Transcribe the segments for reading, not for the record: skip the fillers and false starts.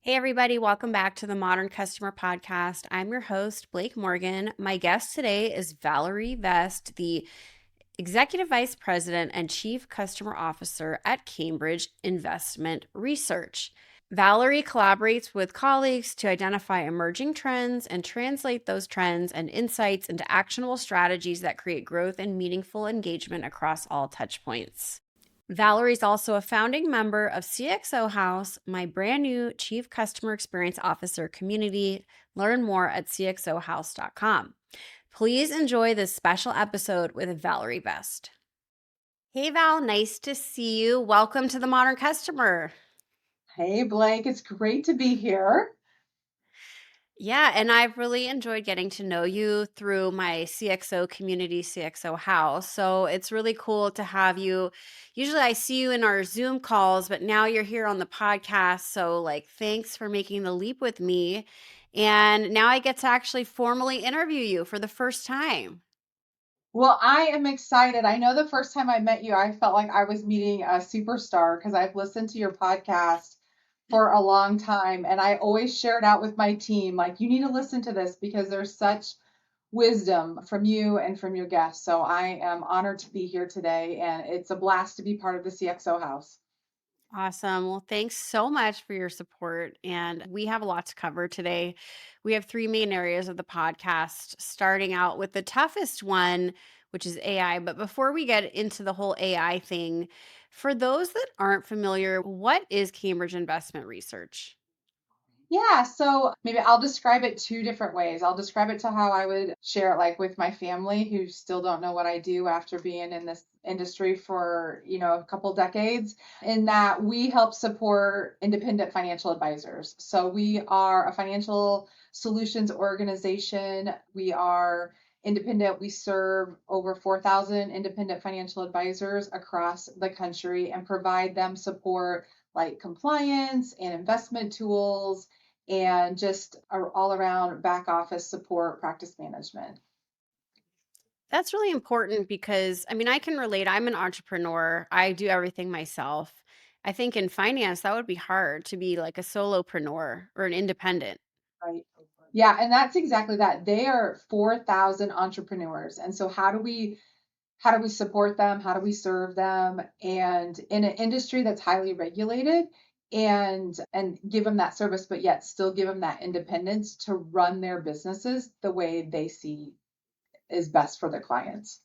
Hey, everybody, welcome back to the Modern Customer Podcast. I'm your host, Blake Morgan. My guest today is Valarie Vest, the Executive Vice President and Chief Customer Officer at Cambridge Investment Research. Valarie collaborates with colleagues to identify emerging trends and translate those trends and insights into actionable strategies that create growth and meaningful engagement across all touchpoints. Valerie's also a founding member of CXO House, my brand new Chief Customer Experience Officer community. Learn more at cxohouse.com. Please enjoy this special episode with Valarie Vest. Hey, Val, nice to see you. Welcome to the Modern Customer. Hey, Blake, it's great to be here. Yeah, and I've really enjoyed getting to know you through my CXO community, CXO house. So it's really cool to have you. Usually I see you in our Zoom calls, but now you're here on the podcast. So, thanks for making the leap with me. And now I get to actually formally interview you for the first time. Well, I am excited. I know the first time I met you, I felt like I was meeting a superstar because I've listened to your podcast for a long time. And I always share it out with my team, like, you need to listen to this because there's such wisdom from you and from your guests. So I am honored to be here today. And it's a blast to be part of the CXO house. Awesome. Well, thanks so much for your support. And we have a lot to cover today. We have three main areas of the podcast, starting out with the toughest one, which is AI. But before we get into the whole AI thing, for those that aren't familiar, what is Cambridge Investment Research? Yeah, so maybe I'll describe it two different ways. I'll describe it to how I would share it like with my family who still don't know what I do after being in this industry for, a couple decades, in that we help support independent financial advisors. So we are a financial solutions organization. We are independent. We serve over 4,000 independent financial advisors across the country and provide them support like compliance and investment tools and just all around back office support, practice management. That's really important because, I mean, I can relate. I'm an entrepreneur, I do everything myself. I think in finance, that would be hard to be like a solopreneur or an independent. Right. Yeah, and that's exactly that. They are 4,000 entrepreneurs. And so how do we support them? How do we serve them? And in an industry that's highly regulated and give them that service, but yet still give them that independence to run their businesses the way they see is best for their clients.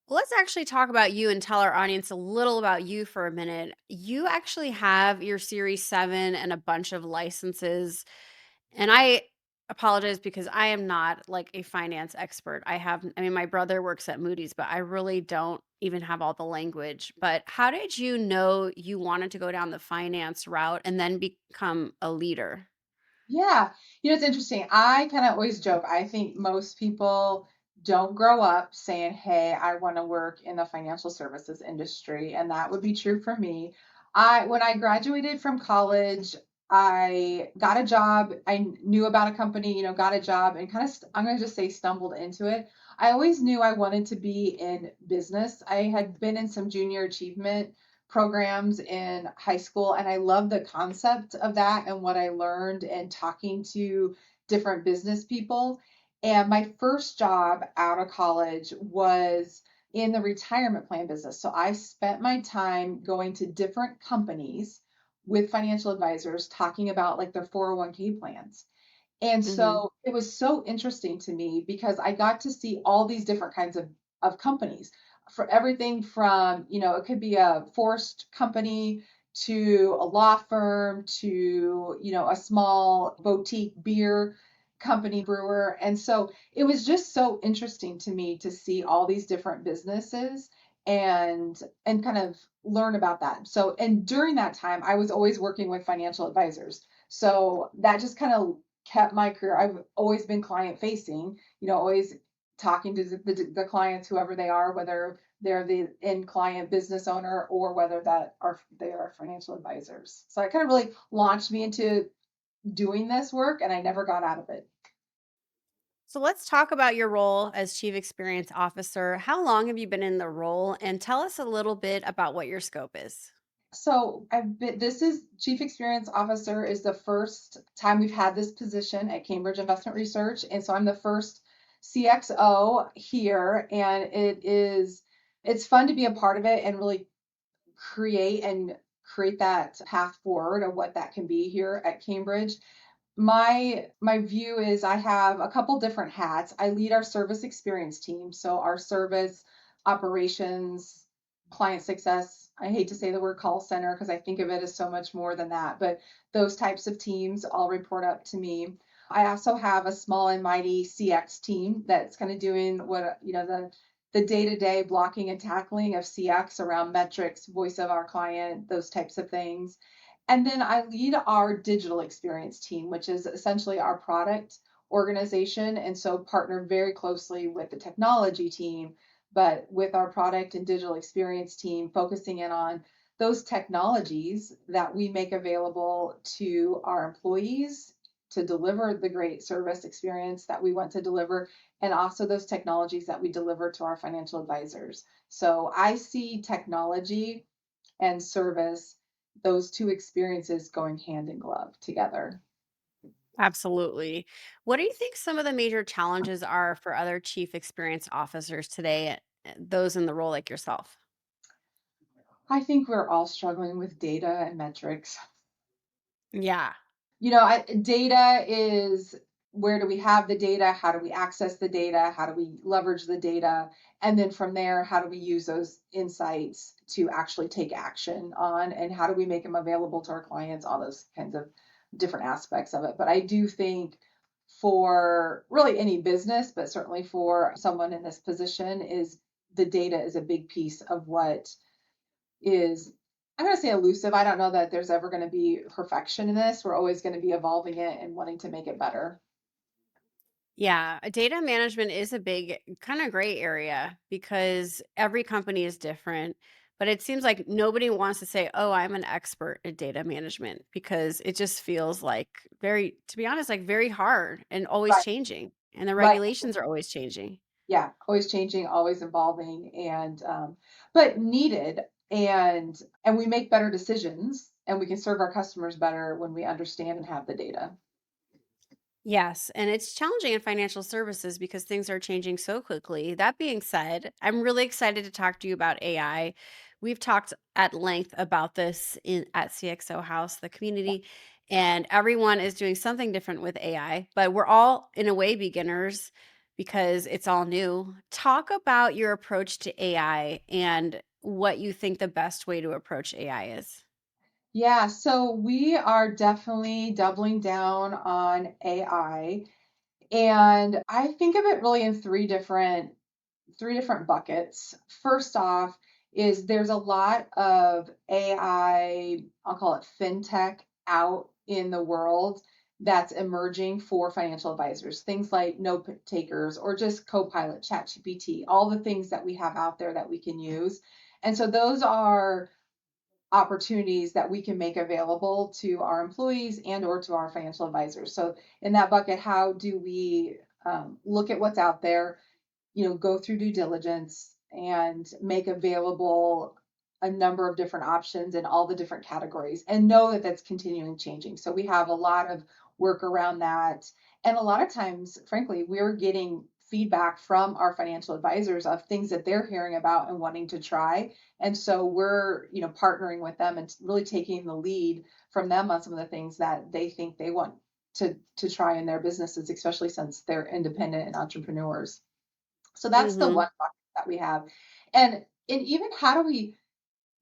Well, let's actually talk about you and tell our audience a little about you for a minute. You actually have your Series 7 and a bunch of licenses. And I apologize because I am not like a finance expert. I mean, my brother works at Moody's, but I really don't even have all the language. But how did you know you wanted to go down the finance route and then become a leader? Yeah. It's interesting. I kind of always joke. I think most people don't grow up saying, "Hey, I want to work in the financial services industry." And that would be true for me. When I graduated from college, I got a job. I knew about a company, got a job and kind of, I'm going to just say stumbled into it. I always knew I wanted to be in business. I had been in some junior achievement programs in high school and I love the concept of that and what I learned and talking to different business people. And my first job out of college was in the retirement plan business. So I spent my time going to different companies with financial advisors talking about like their 401k plans. And Mhm. so it was so interesting to me because I got to see all these different kinds of companies for everything from, it could be a forced company to a law firm to, a small boutique beer company brewer. And so it was just so interesting to me to see all these different businesses and kind of learn about that. So, and during that time, I was always working with financial advisors. So that just kind of kept my career. I've always been client facing, always talking to the clients, whoever they are, whether they're the end client business owner or whether they are financial advisors. So it kind of really launched me into doing this work and I never got out of it. So let's talk about your role as Chief Experience Officer. How long have you been in the role? And tell us a little bit about what your scope is. This is Chief Experience Officer is the first time we've had this position at Cambridge Investment Research. And so I'm the first CXO here. And it's fun to be a part of it and really create and create that path forward of what that can be here at Cambridge. My view is I have a couple different hats. I lead our service experience team, so our service operations, client success. I hate to say the word call center because I think of it as so much more than that, but those types of teams all report up to me. I also have a small and mighty CX team that's kind of doing what the day-to-day blocking and tackling of CX around metrics, voice of our client, those types of things. And then I lead our digital experience team, which is essentially our product organization. And so partner very closely with the technology team, but with our product and digital experience team, focusing in on those technologies that we make available to our employees to deliver the great service experience that we want to deliver, and also those technologies that we deliver to our financial advisors. So I see technology and service, those two experiences going hand in glove together. Absolutely. What do you think some of the major challenges are for other chief experience officers today, those in the role like yourself? I think we're all struggling with data and metrics. Yeah. Data is, where do we have the data? How do we access the data? How do we leverage the data? And then from there, how do we use those insights to actually take action on? And how do we make them available to our clients? All those kinds of different aspects of it. But I do think for really any business, but certainly for someone in this position, is the data is a big piece of what is, I'm going to say, elusive. I don't know that there's ever going to be perfection in this. We're always going to be evolving it and wanting to make it better. Yeah, data management is a big kind of gray area because every company is different, but it seems like nobody wants to say, "Oh, I'm an expert at data management," because it just feels like very, to be honest, like very hard and always Right. changing, and the Right. regulations are always changing. Yeah. Always changing, always evolving, and but needed. And we make better decisions, and we can serve our customers better when we understand and have the data. Yes, and it's challenging in financial services because things are changing so quickly. That being said, I'm really excited to talk to you about AI. We've talked at length about this in at CXO House, the community, and everyone is doing something different with AI, but we're all in a way beginners because it's all new. Talk about your approach to AI and what you think the best way to approach AI is. Yeah, so we are definitely doubling down on AI. And I think of it really in three different buckets. First off, is there's a lot of AI, I'll call it fintech, out in the world that's emerging for financial advisors. Things like note takers or just Copilot, ChatGPT, all the things that we have out there that we can use. And so those are opportunities that we can make available to our employees and or to our financial advisors. So in that bucket, how do we look at what's out there, go through due diligence and make available a number of different options in all the different categories and know that that's continuing changing. So we have a lot of work around that. And a lot of times, frankly, we're getting feedback from our financial advisors of things that they're hearing about and wanting to try. And so we're, partnering with them and really taking the lead from them on some of the things that they think they want to try in their businesses, especially since they're independent and entrepreneurs. So that's the one Mhm. bucket that we have. And even how do we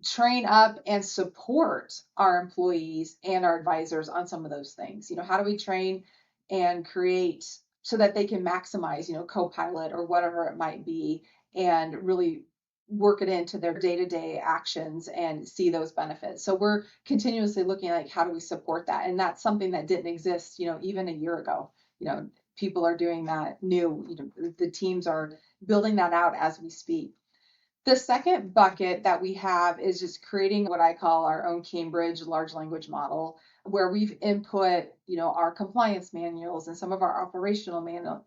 train up and support our employees and our advisors on some of those things? How do we train and create so that they can maximize, Copilot or whatever it might be, and really work it into their day-to-day actions and see those benefits. So we're continuously looking at, like, how do we support that? And that's something that didn't exist, even a year ago. You know, people are doing that new, the teams are building that out as we speak. The second bucket that we have is just creating what I call our own Cambridge large language model, where we've input, our compliance manuals and some of our operational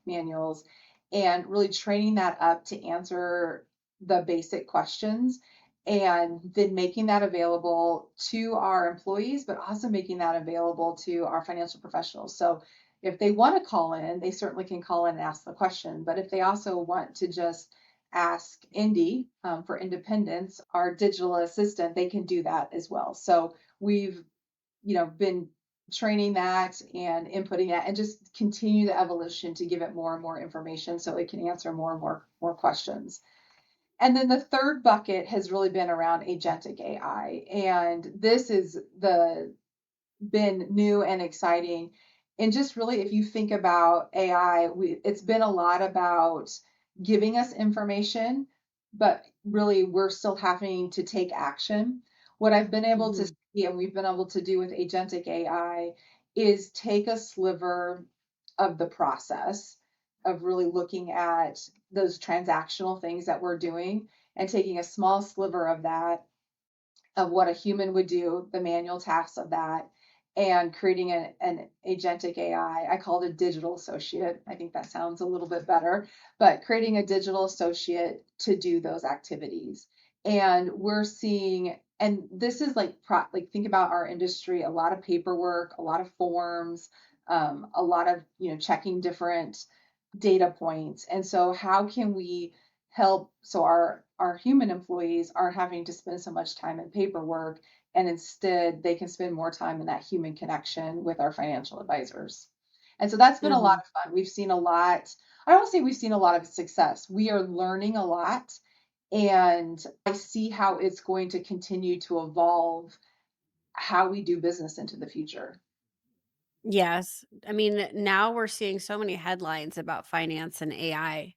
manuals, and really training that up to answer the basic questions. and then making that available to our employees, but also making that available to our financial professionals. So if they want to call in, they certainly can call in and ask the question. But if they also want to just ask Indy for independence, our digital assistant, they can do that as well. So we've been training that and inputting it and just continue the evolution to give it more and more information so it can answer more and more questions. And then the third bucket has really been around agentic AI. And this is the been new and exciting. And just really, if you think about AI, it's been a lot about giving us information, but really we're still having to take action. What I've been able to Mhm. see and we've been able to do with agentic AI is take a sliver of the process of really looking at those transactional things that we're doing and taking a small sliver of what a human would do, the manual tasks of that, and creating an agentic AI. I call it a digital associate. I think that sounds a little bit better, but creating a digital associate to do those activities. And we're seeing, and this is like think about our industry, a lot of paperwork, a lot of forms, a lot of checking different data points. And so how can we help so our human employees aren't having to spend so much time in paperwork, and instead they can spend more time in that human connection with our financial advisors. And so that's been a lot Mhm. of fun. We've seen a lot. I don't say we've seen a lot of success. We are learning a lot, and I see how it's going to continue to evolve how we do business into the future. Yes. I mean, now we're seeing so many headlines about finance and AI,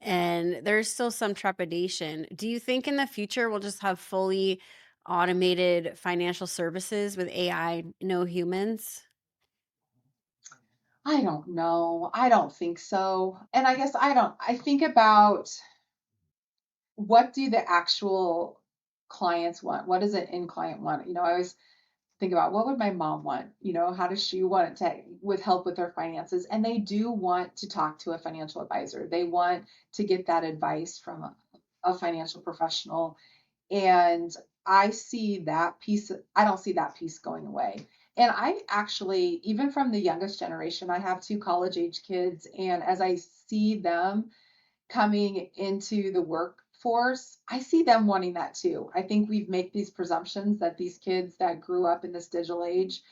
and there's still some trepidation. Do you think in the future we'll just have fully automated financial services with AI, no humans? I don't know. I don't think so. And I guess I think about what do the actual clients want? What does an end client want? I always think about what would my mom want? How does she want to with help with their finances? And they do want to talk to a financial advisor. They want to get that advice from a financial professional. And I don't see that piece going away. And I actually, even from the youngest generation, I have two college age kids. And as I see them coming into the workforce, I see them wanting that too. I think we make these presumptions that these kids that grew up in this digital age,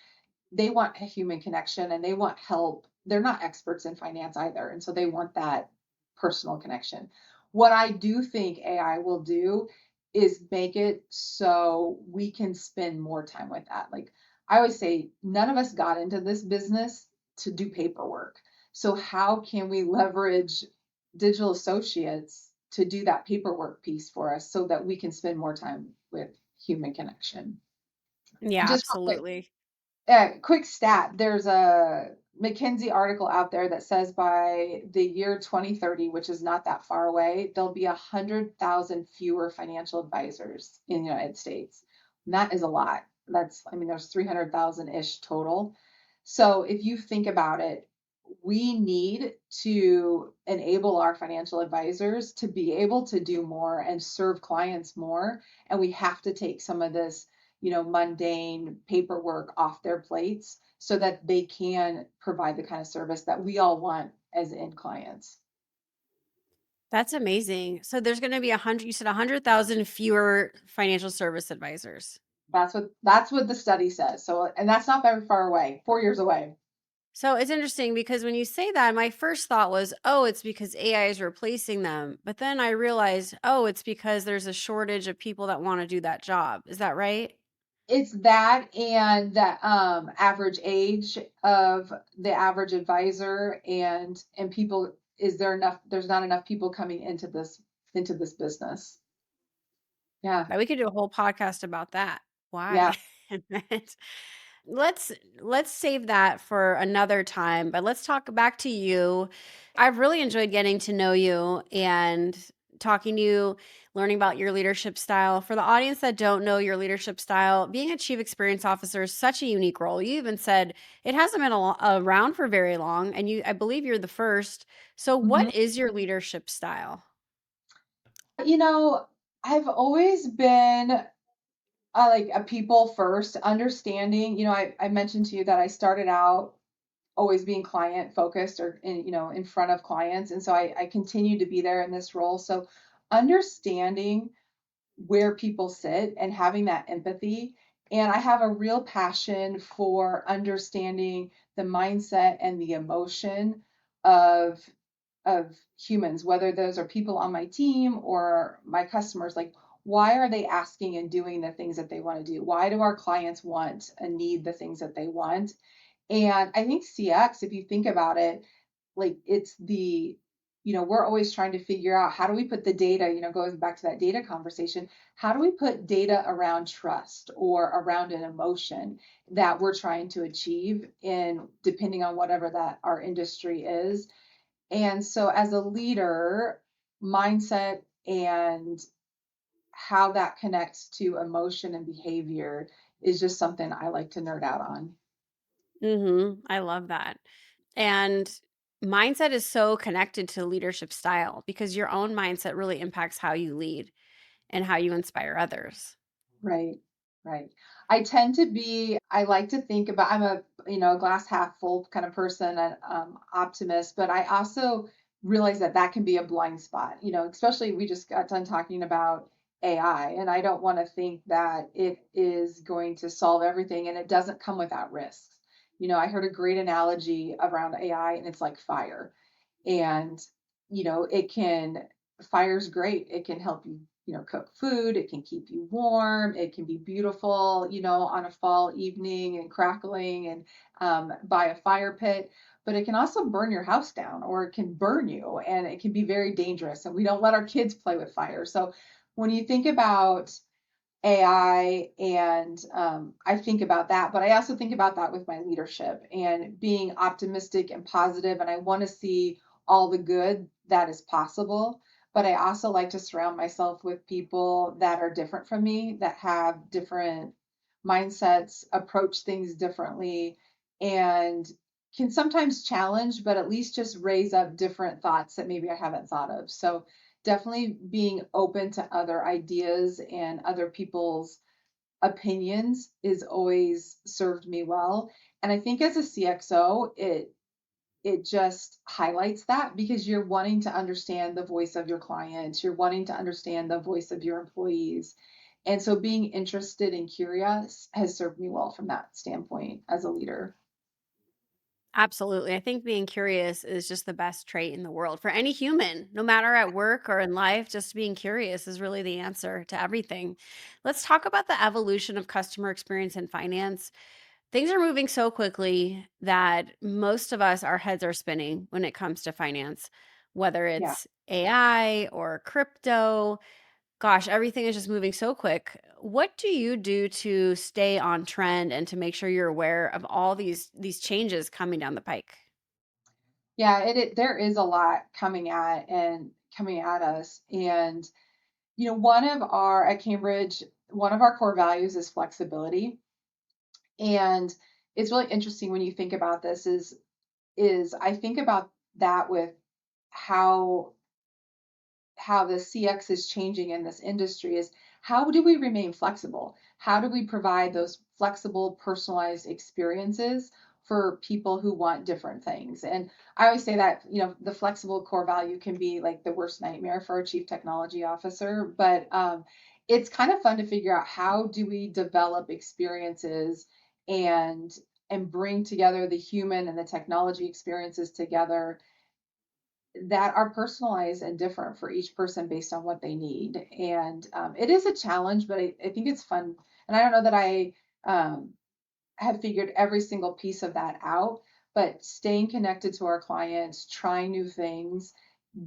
they want a human connection and they want help. They're not experts in finance either. And so they want that personal connection. What I do think AI will do is make it so we can spend more time with that. Like I always say, none of us got into this business to do paperwork. So, how can we leverage digital associates to do that paperwork piece for us so that we can spend more time with human connection? Yeah, Just real quick, absolutely. quick stat, there's a McKinsey article out there that says by the year 2030, which is not that far away, there'll be 100,000 fewer financial advisors in the United States. And that is a lot. I mean, there's 300,000 ish total. So if you think about it, we need to enable our financial advisors to be able to do more and serve clients more. And we have to take some of this mundane paperwork off their plates so that they can provide the kind of service that we all want as end clients. That's amazing. So there's gonna be 100, you said 100,000 fewer financial service advisors. That's what the study says. So, and that's not very far away, 4 years away. So it's interesting because when you say that, my first thought was, oh, it's because AI is replacing them. But then I realized, oh, it's because there's a shortage of people that want to do that job. Is that right? It's that and the average age of the average advisor and people, there's not enough people coming into this business. Yeah. We could do a whole podcast about that. Yeah. Why? And then let's let's save that for another time, but let's talk back to you. I've really enjoyed getting to know you and talking to you, learning about your leadership style. For the audience that don't know your leadership style, being a chief experience officer is such a unique role. You even said it hasn't been around for very long, and I believe you're the first. So, Mhm. what is your leadership style? You know, I've always been like a people first, understanding. I mentioned to you that I started out always being client focused or in front of clients. And so I continue to be there in this role. So understanding where people sit and having that empathy. And I have a real passion for understanding the mindset and the emotion of of humans, whether those are people on my team or my customers. Like, why are they asking and doing the things that they want to do? Why do our clients want and need the things that they want? And I think CX, if you think about it, like it's we're always trying to figure out how do we put the data, going back to that data conversation, how do we put data around trust or around an emotion that we're trying to achieve in depending on whatever that our industry is. And so as a leader, mindset and how that connects to emotion and behavior is just something I like to nerd out on. I love that. And mindset is so connected to leadership style because your own mindset really impacts how you lead and how you inspire others. Right, right. I like to think about, I'm a glass half full kind of person, an optimist, but I also realize that that can be a blind spot, especially we just got done talking about AI, and I don't want to think that it is going to solve everything, and it doesn't come without risks. I heard a great analogy around AI, and it's like fire. And it can fire's great. It can help you, cook food. It can keep you warm. It can be beautiful, on a fall evening and crackling and by a fire pit. But it can also burn your house down, or it can burn you, and it can be very dangerous, and we don't let our kids play with fire. So when you think about AI, and I think about that, but I also think about that with my leadership and being optimistic and positive, and I want to see all the good that is possible. But I also like to surround myself with people that are different from me, that have different mindsets, approach things differently, and can sometimes challenge, but at least just raise up different thoughts that maybe I haven't thought of. So definitely being open to other ideas and other people's opinions is always served me well. And I think as a CXO, it just highlights that because you're wanting to understand the voice of your clients, you're wanting to understand the voice of your employees. And so being interested and curious has served me well from that standpoint as a leader. Absolutely. I think being curious is just the best trait in the world for any human, no matter at work or in life. Just being curious is really the answer to everything. Let's talk about the evolution of customer experience in finance. Things are moving so quickly that most of us, our heads are spinning when it comes to finance, whether Yeah. it's AI or crypto. Gosh, everything is just moving so quick. What do you do to stay on trend and to make sure you're aware of all these changes coming down the pike? Yeah, there is a lot coming at us. And one of our at Cambridge, one of our core values is flexibility. And it's really interesting when you think about this is I think about that with how how the CX is changing in this industry is how do we remain flexible? How do we provide those flexible, personalized experiences for people who want different things? And I always say that, the flexible core value can be like the worst nightmare for a chief technology officer, but it's kind of fun to figure out how do we develop experiences and bring together the human and the technology experiences together that are personalized and different for each person based on what they need. And it is a challenge, but I think it's fun. And I don't know that I um, have figured every single piece of that out, but staying connected to our clients, trying new things,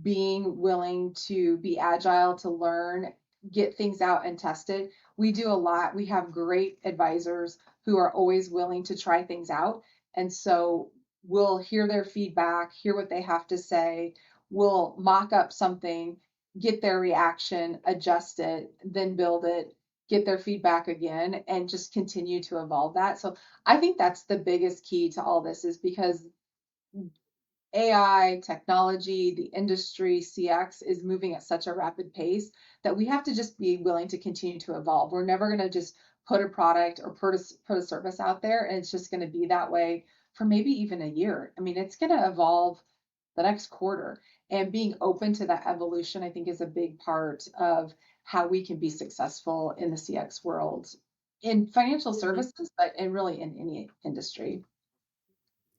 being willing to be agile, to learn, get things out and test it. We do a lot. We have great advisors who are always willing to try things out. And so we'll hear their feedback, hear what they have to say. We'll mock up something, get their reaction, adjust it, then build it, get their feedback again, and just continue to evolve that. So I think that's the biggest key to all this is because AI, technology, the industry, CX is moving at such a rapid pace that we have to just be willing to continue to evolve. We're never going to just put a product or put a service out there and it's just going to be that way for maybe even a year. I mean, it's going to evolve the next quarter. And being open to that evolution, I think, is a big part of how we can be successful in the CX world, in financial Mhm. services, but and really in any industry.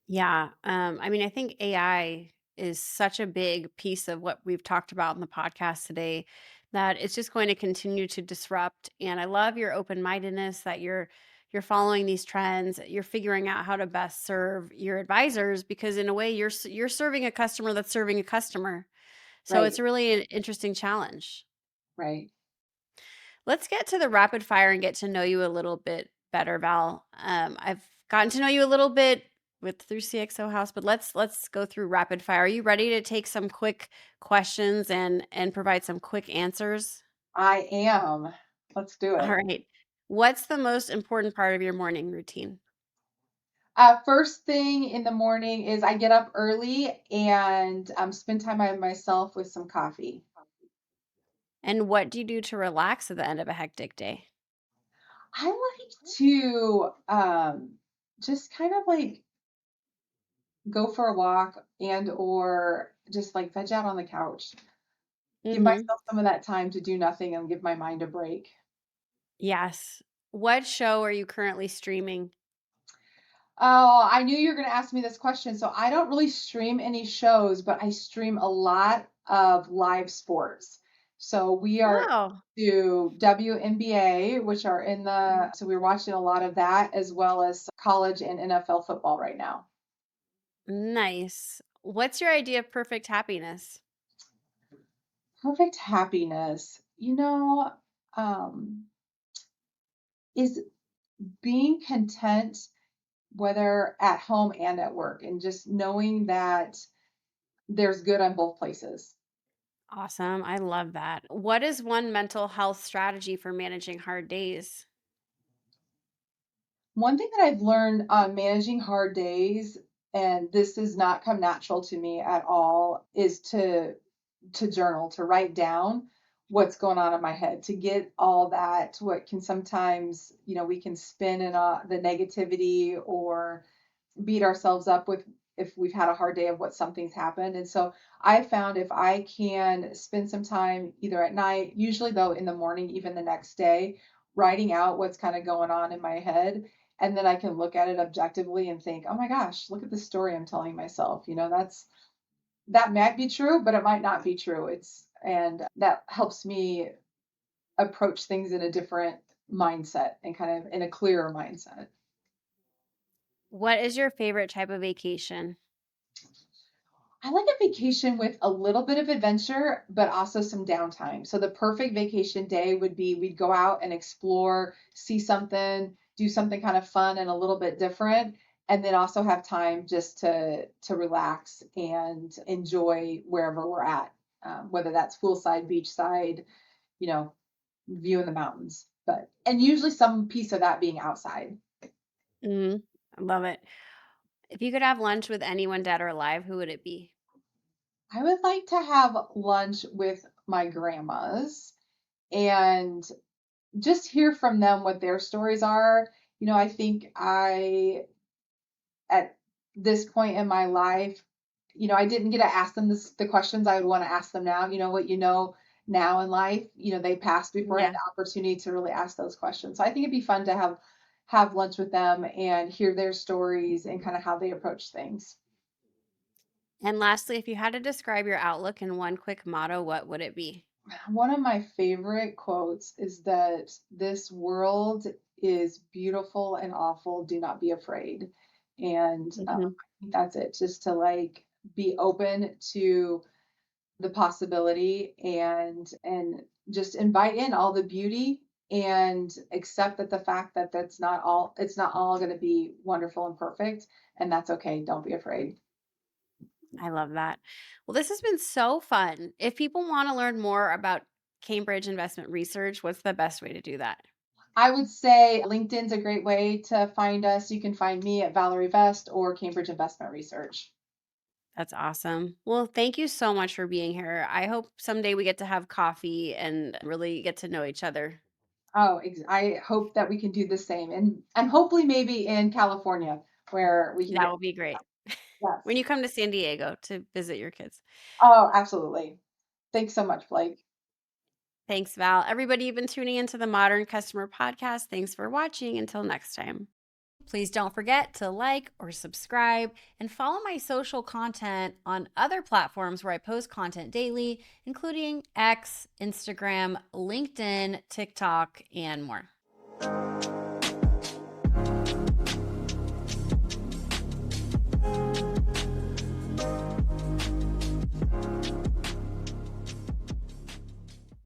Yeah. I mean, I think AI is such a big piece of what we've talked about in the podcast today that it's just going to continue to disrupt. And I love your open-mindedness that you're following these trends, you're figuring out how to best serve your advisors because in a way you're serving a customer that's serving a customer. So it's Right, really an interesting challenge. right. Let's get to the rapid fire and get to know you a little bit better, Val. I've gotten to know you a little bit with through CXO House, but let's go through rapid fire. Are you ready to take some quick questions and provide some quick answers? I am. Let's do All it. right. What's the most important part of your morning routine? First thing in the morning is I get up early and spend time by myself with some coffee. And what do you do to relax at the end of a hectic day? I like to just kind of like go for a walk and or just like veg out on the couch. Give Mhm. myself some of that time to do nothing and give my mind a break. Yes. What show are you currently streaming? Oh, I knew you were going to ask me this question. So I don't really stream any shows, but I stream a lot of live sports. So we are Oh, to WNBA, which are in so we're watching a lot of that as well as college and NFL football right now. nice. What's your idea of perfect happiness? Perfect happiness, um, is being content, whether at home and at work, and just knowing that there's good on both places. Awesome. I love that. What is one mental health strategy for managing hard days? One thing that I've learned on managing hard days, and this does not come natural to me at all, is to journal, to write down what's going on in my head, to get all that what can sometimes, we can spin in the negativity or beat ourselves up with if we've had a hard day of what something's happened. And so I found if I can spend some time either at night, usually though in the morning, even the next day, writing out what's kind of going on in my head. And then I can look at it objectively and think, oh my gosh, look at the story I'm telling myself. That might be true, but it might not be true. And that helps me approach things in a different mindset and kind of in a clearer mindset. What is your favorite type of vacation? I like a vacation with a little bit of adventure, but also some downtime. So the perfect vacation day would be we'd go out and explore, see something, do something kind of fun and a little bit different, and then also have time just to relax and enjoy wherever we're at, whether that's poolside, beachside, you know, viewing the mountains. But and usually some piece of that being outside. Mm, I love it. If you could have lunch with anyone dead or alive, who would it be? I would like to have lunch with my grandmas and just hear from them what their stories are. I think at this point in my life, I didn't get to ask them the questions I would want to ask them now. What now in life, they passed before I had Yeah. the opportunity to really ask those questions. So I think it'd be fun to have lunch with them and hear their stories and kind of how they approach things. And lastly, if you had to describe your outlook in one quick motto, what would it be? One of my favorite quotes is that this world is beautiful and awful. Do not be afraid. And Mhm. I think that's it, just to like be open to the possibility and just invite in all the beauty and accept that the fact that it's not all going to be wonderful and perfect. And that's okay. Don't be afraid. I love that. Well, this has been so fun. If people want to learn more about Cambridge investment research, what's the best way to do that? I would say LinkedIn's a great way to find us. You can find me at Valarie Vest or Cambridge Investment Research. That's awesome. Well, thank you so much for being here. I hope someday we get to have coffee and really get to know each other. Oh, I hope that we can do the same, and hopefully maybe in California where we can That get will be great. When yes. you come to San Diego to visit your kids. Oh, absolutely. Thanks so much, Blake. Thanks, Val. Everybody, you've been tuning into the Modern Customer Podcast. Thanks for watching. Until next time. Please don't forget to like or subscribe and follow my social content on other platforms where I post content daily, including X, Instagram, LinkedIn, TikTok, and more.